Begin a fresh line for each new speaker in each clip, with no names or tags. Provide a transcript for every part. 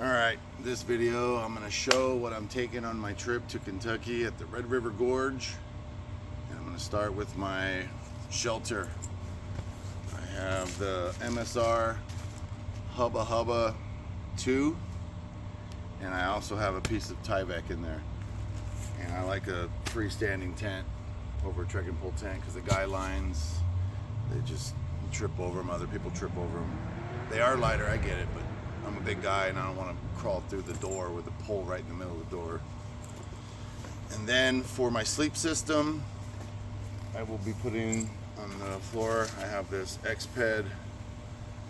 Alright, this video I'm going to show what I'm taking on my trip to Kentucky at the Red River Gorge. And I'm going to start with my shelter. I have the MSR Hubba Hubba 2, and I also have a piece of Tyvek in there. And I like a freestanding tent over a trekking pole tent because the guy lines, they just trip over them, other people trip over them. They are lighter, I get it, but I'm a big guy and I don't want to crawl through the door with a pole right in the middle of the door. And then for my sleep system, I will be putting on the floor, I have this Xped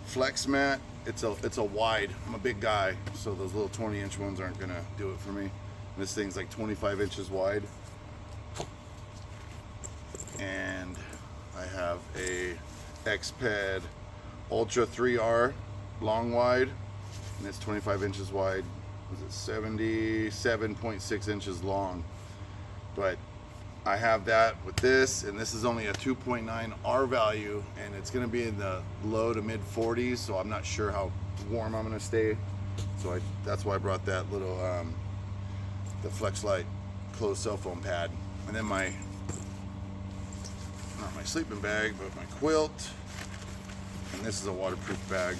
flex mat. It's a wide, I'm a big guy, so those little 20-inch ones aren't gonna do it for me. This thing's like 25 inches wide. And I have a Xped Ultra 3R long wide, and it's 25 inches wide. Was it 77.6 inches long? But I have that with this, and this is only a 2.9 R value, and it's going to be in the low to mid 40s, so I'm not sure how warm I'm going to stay. So that's why I brought that little the FlexLight closed cell phone pad, and then not my sleeping bag, but my quilt, and this is a waterproof bag.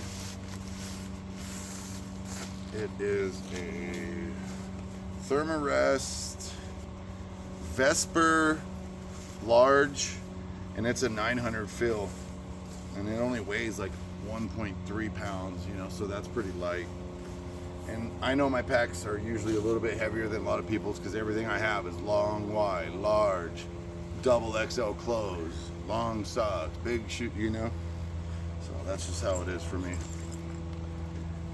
It is a Thermarest Vesper large, and it's a 900 fill, and it only weighs like 1.3 pounds, you know, so that's pretty light. And I know my packs are usually a little bit heavier than a lot of people's because everything I have is long, wide, large, double XL clothes, long socks, big shoe, you know. So that's just how it is for me.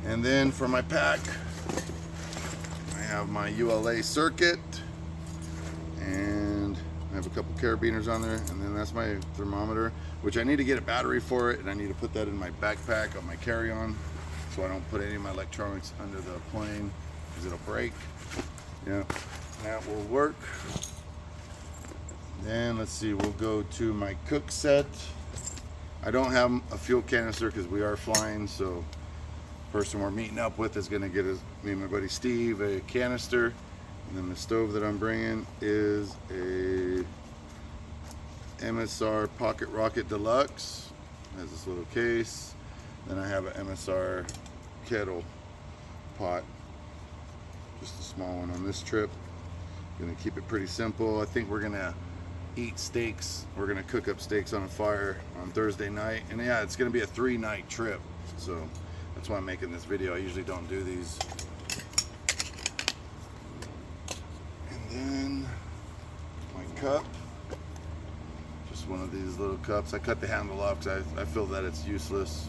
And then for my pack, I have my ULA circuit, and I have a couple carabiners on there, and then that's my thermometer, which I need to get a battery for it, and I need to put that in my backpack on my carry-on so I don't put any of my electronics under the plane because it'll break. Yeah, that will work. Then let's see, we'll go to my cook set. I don't have a fuel canister because we are flying, so the person we're meeting up with is going to get me and my buddy Steve a canister. And then the stove that I'm bringing is a MSR Pocket Rocket Deluxe. It has this little case. Then I have an MSR kettle pot, just a small one on this trip. Gonna keep it pretty simple. I think we're gonna eat steaks. We're gonna cook up steaks on a fire on Thursday night, and yeah, it's gonna be a 3-night trip, so that's why I'm making this video. I usually don't do these. And then my cup, just one of these little cups. I cut the handle off because I feel that it's useless.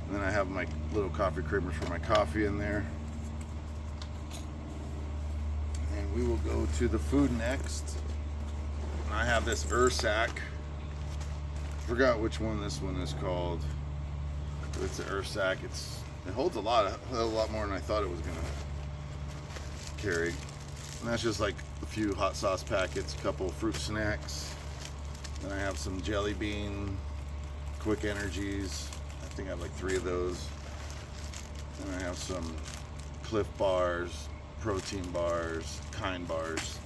And then I have my little coffee creamers for my coffee in there. And we will go to the food next. And I have this Ursack. Forgot which one this one is called. But it's an Ursack. It holds a lot more than I thought it was gonna carry. And that's just like a few hot sauce packets, a couple of fruit snacks. Then I have some jelly bean, quick energies. I think I have like 3 of those. And I have some Cliff bars, protein bars, Kind bars.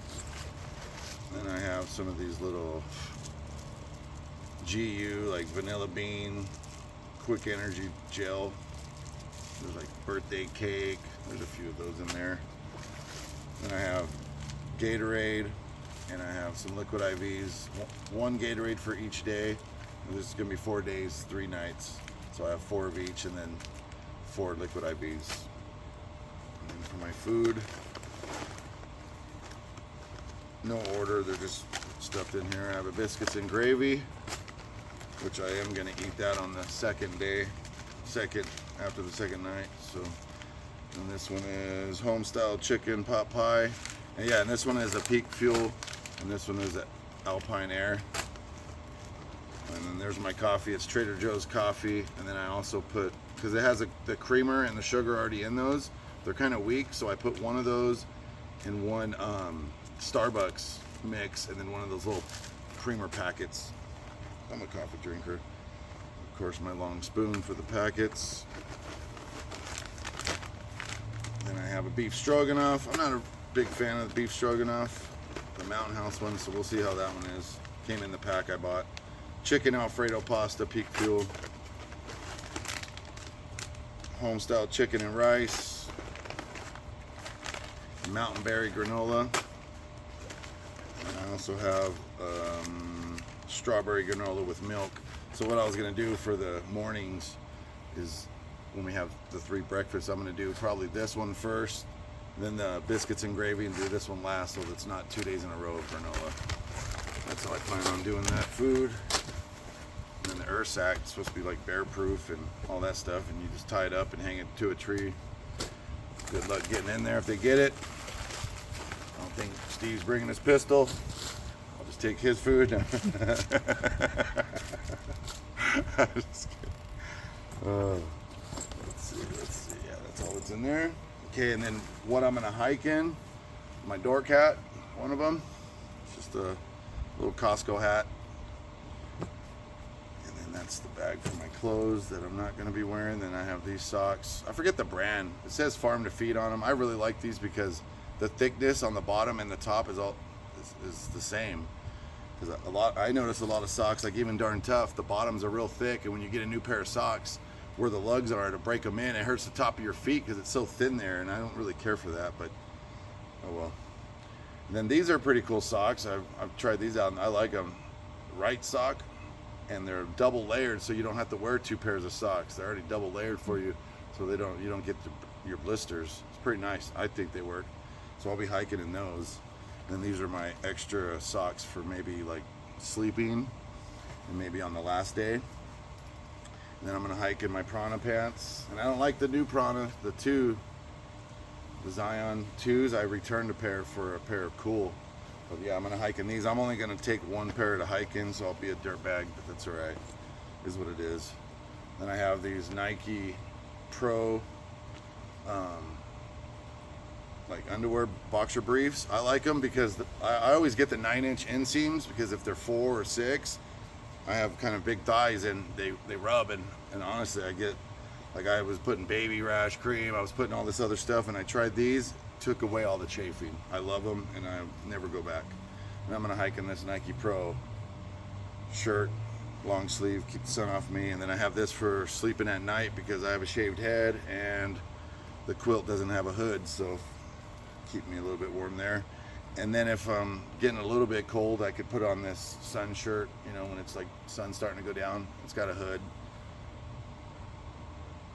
Then I have some of these little GU, like vanilla bean, quick energy gel. There's like birthday cake. There's a few of those in there. Then I have Gatorade, and I have some liquid IVs. 1 Gatorade for each day. This is gonna be 4 days, 3 nights. So I have 4 of each, and then 4 liquid IVs. And then for my food, no order, they're just stuffed in here. I have a biscuits and gravy, which I am gonna eat that on the second day, after the second night. So, and this one is home-style chicken pot pie. And yeah, and this one is a Peak Fuel, and this one is an Alpine Air. And then there's my coffee. It's Trader Joe's coffee. And then I also put, because it has the creamer and the sugar already in those, they're kind of weak, so I put one of those in one Starbucks mix, and then one of those little creamer packets. I'm a coffee drinker. Of course, my long spoon for the packets. have a beef stroganoff. I'm not a big fan of the beef stroganoff, the Mountain House one, so we'll see how that one is. Came in the pack I bought. Chicken Alfredo pasta, peak fuel. Home style chicken and rice. Mountain berry granola. And I also have strawberry granola with milk. So what I was gonna do for the mornings is when we have the 3 breakfasts, I'm gonna do probably this one first, then the biscuits and gravy, and do this one last, so it's not 2 days in a row of granola. That's how I plan on doing that food. And then the earth sack is supposed to be like bear proof and all that stuff, and you just tie it up and hang it to a tree. Good luck getting in there if they get it. I don't think Steve's bringing his pistol. I'll just take his food. Just kidding. Let's see. Yeah, that's all that's in there. Okay, and then what I'm gonna hike in, my dork hat, one of them. It's just a little Costco hat. And then that's the bag for my clothes that I'm not gonna be wearing. Then I have these socks. I forget the brand. It says Farm to Feed on them. I really like these because the thickness on the bottom and the top is the same. Because I notice a lot of socks, like even Darn Tough, the bottoms are real thick, and when you get a new pair of socks, where the lugs are to break them in, it hurts the top of your feet because it's so thin there, and I don't really care for that, but oh well. And then these are pretty cool socks. I've tried these out and I like them. Right sock, and they're double layered, so you don't have to wear 2 pairs of socks. They're already double layered for you, so you don't get your blisters. It's pretty nice. I think they work. So I'll be hiking in those. And these are my extra socks for maybe like sleeping and maybe on the last day. And then I'm gonna hike in my Prana pants. And I don't like the new Prana, the Zion 2s. I returned a pair for a pair of Cool. But yeah, I'm gonna hike in these. I'm only gonna take 1 pair to hike in, so I'll be a dirtbag, but that's all right. Is what it is. Then I have these Nike Pro like underwear boxer briefs. I like them because I always get the 9-inch inseams, because if they're 4 or 6, I have kind of big thighs and they rub, and honestly I get, like, I was putting baby rash cream, I was putting all this other stuff, and I tried these, took away all the chafing. I love them and I never go back. And I'm gonna hike in this Nike Pro shirt, long sleeve, keep the sun off me. And then I have this for sleeping at night because I have a shaved head and the quilt doesn't have a hood, so keep me a little bit warm there. And then if I'm getting a little bit cold, I could put on this sun shirt, you know, when it's like sun starting to go down. It's got a hood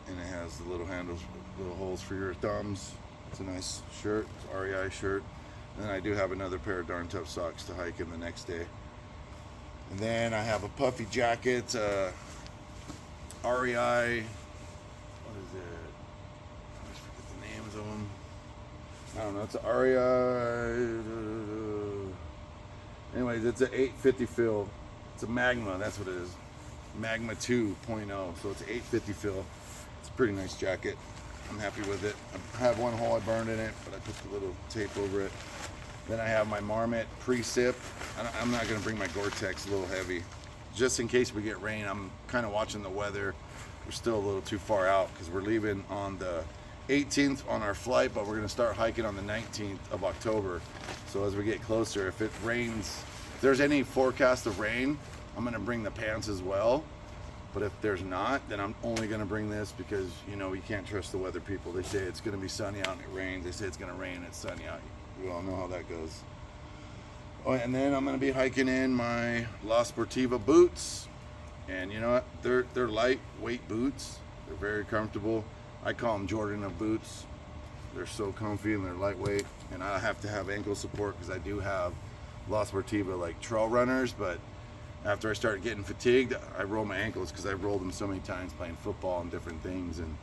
and it has the little handles, little holes for your thumbs. It's a nice shirt. It's an REI shirt. And then I do have another pair of Darn Tough socks to hike in the next day. And then I have a puffy jacket, REI, what is it? I always forget the names of them. I don't know, it's a REI, anyways, it's an 850 fill. It's a Magma, that's what it is. Magma 2.0, so it's an 850 fill. It's a pretty nice jacket. I'm happy with it. I have one hole I burned in it, but I put the little tape over it. Then I have my Marmot pre-sip. I'm not gonna bring my Gore-Tex, a little heavy. Just in case we get rain, I'm kind of watching the weather. We're still a little too far out because we're leaving on the 18th on our flight, but we're gonna start hiking on the 19th of October. So as we get closer, if it rains, if there's any forecast of rain, I'm gonna bring the pants as well. But if there's not, then I'm only gonna bring this because, you know, you can't trust the weather people. They say it's gonna be sunny out and it rains. They say it's gonna rain and it's sunny out. We all know how that goes. Oh, and then I'm gonna be hiking in my La Sportiva boots. And you know what? They're lightweight boots. They're very comfortable. I call them Jordan of boots. They're so comfy and they're lightweight. And I have to have ankle support because I do have La Sportiva like trail runners, but after I started getting fatigued, I roll my ankles because I've rolled them so many times playing football and different things, and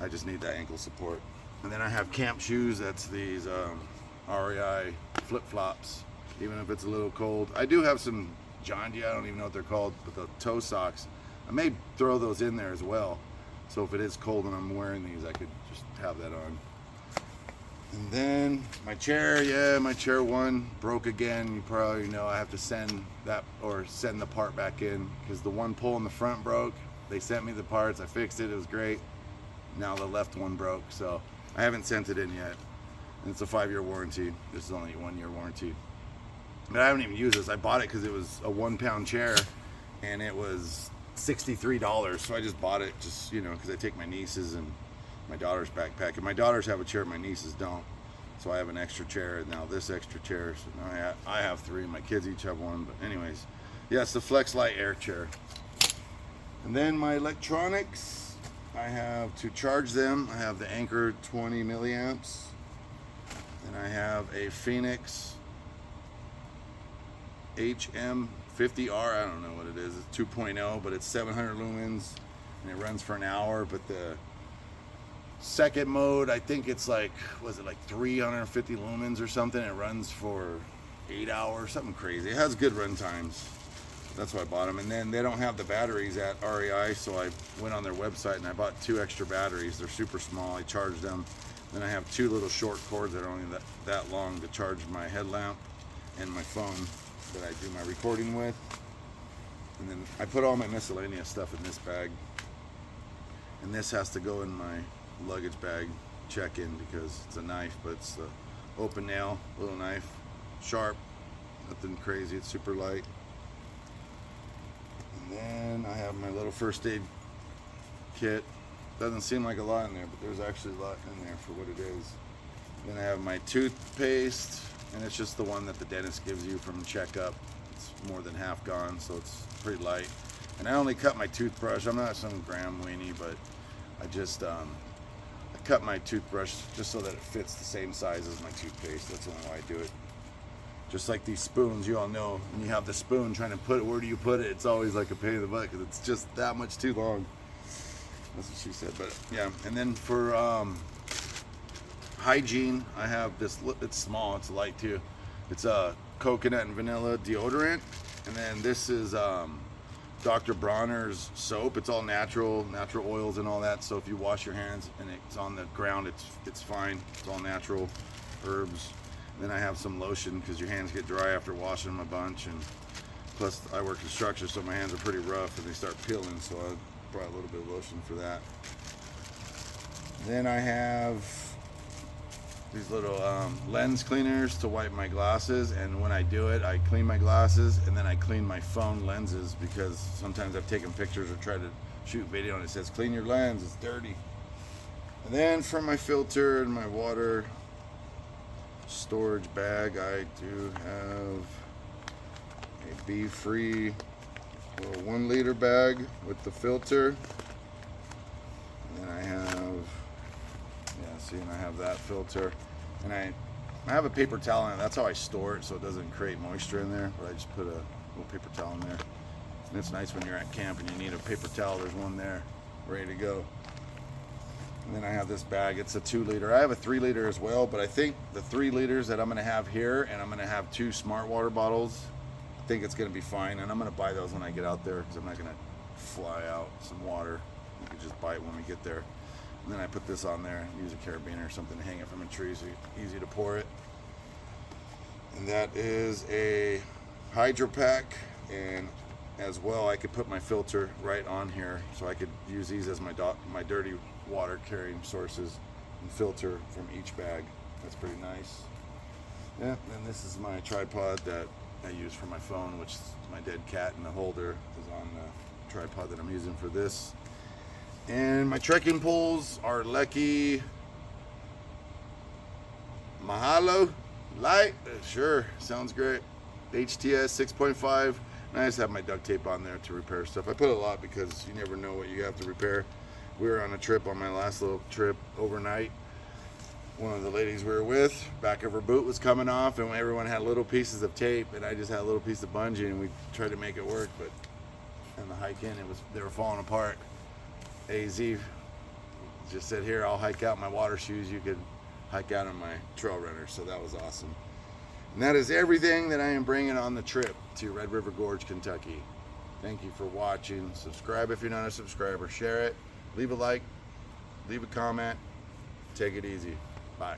I just need that ankle support. And then I have camp shoes. That's these REI flip-flops, even if it's a little cold. I do have some John Deere, I don't even know what they're called, but the toe socks. I may throw those in there as well. So if it is cold and I'm wearing these, I could just have that on. And then my chair, yeah, my chair one broke again. You probably know I have to send the part back in because the one pole in the front broke. They sent me the parts, I fixed it, it was great. Now the left one broke, so I haven't sent it in yet. And it's a 5-year warranty. This is only a 1-year warranty. But I haven't even used this. I bought it because it was a 1-pound chair, and it was $63. So I just bought it, just, you know, because I take my nieces and my daughter's backpack. And my daughters have a chair, my nieces don't. So I have an extra chair, and now this extra chair. So now I have 3. My kids each have 1. But anyways, yeah, it's the Flex Light Air chair. And then my electronics, I have to charge them. I have the Anchor 20 milliamps. And I have a Phoenix HM50R, I don't know what it is, it's 2.0, but it's 700 lumens, and it runs for an hour. But the second mode, I think it's like, was it like 350 lumens or something? It runs for 8 hours, something crazy. It has good run times. That's why I bought them. And then they don't have the batteries at REI, so I went on their website and I bought 2 extra batteries. They're super small. I charged them. Then I have 2 little short cords that are only that long to charge my headlamp and my phone that I do my recording with. And then I put all my miscellaneous stuff in this bag. And this has to go in my luggage bag check-in because it's a knife, but it's the open nail, little knife, sharp, nothing crazy, it's super light. And then I have my little first aid kit. Doesn't seem like a lot in there, but there's actually a lot in there for what it is. Then I have my toothpaste, and it's just the one that the dentist gives you from checkup. It's more than half gone, so it's pretty light. And I only cut my toothbrush. I'm not some gram weenie, but I just I cut my toothbrush just so that it fits the same size as my toothpaste. That's the only way I do it. Just like these spoons, you all know, when you have the spoon trying to put it, where do you put it? It's always like a pain in the butt because it's just that much too long. That's what she said, but yeah. And then for hygiene, I have this, it's small, it's light too. It's a coconut and vanilla deodorant. And then this is Dr. Bronner's soap. It's all natural oils and all that. So if you wash your hands and it's on the ground, it's fine. It's all natural herbs. Then I have some lotion because your hands get dry after washing them a bunch. And plus I work construction, so my hands are pretty rough and they start peeling. So I brought a little bit of lotion for that. Then I have these little lens cleaners to wipe my glasses, and when I do it, I clean my glasses and then I clean my phone lenses because sometimes I've taken pictures or tried to shoot video and it says clean your lens, it's dirty. And then for my filter and my water storage bag, I do have a Be-Free 1 liter bag with the filter. And then I have, and I have that filter, and I have a paper towel in it. That's how I store it, so it doesn't create moisture in there. But I just put a little paper towel in there, and it's nice when you're at camp and you need a paper towel. There's one there, ready to go. And then I have this bag. It's a 2 liter. I have a 3 liter as well, but I think the 3 liters that I'm going to have here, and I'm going to have 2 smart water bottles. I think it's going to be fine, and I'm going to buy those when I get out there because I'm not going to fly out some water. You can just buy it when we get there. And then I put this on there, use a carabiner or something to hang it from a tree so easy to pour it. And that is a hydro pack, and as well I could put my filter right on here, so I could use these as my dirty water carrying sources and filter from each bag. That's pretty nice. Yeah, and this is my tripod that I use for my phone, which is my dead cat in the holder is on the tripod that I'm using for this. And my trekking poles are Lecky Mahalo Light. Sure, sounds great. HTS 6.5. And I just have my duct tape on there to repair stuff. I put a lot because you never know what you have to repair. We were on a trip, on my last little trip overnight. One of the ladies we were with, back of her boot was coming off, and everyone had little pieces of tape, and I just had a little piece of bungee, and we tried to make it work, but on the hike in, they were falling apart. AZ just said, here, I'll hike out my water shoes. You could hike out on my trail runner. So that was awesome. And that is everything that I am bringing on the trip to Red River Gorge, Kentucky. Thank you for watching. Subscribe if you're not a subscriber. Share it. Leave a like. Leave a comment. Take it easy. Bye.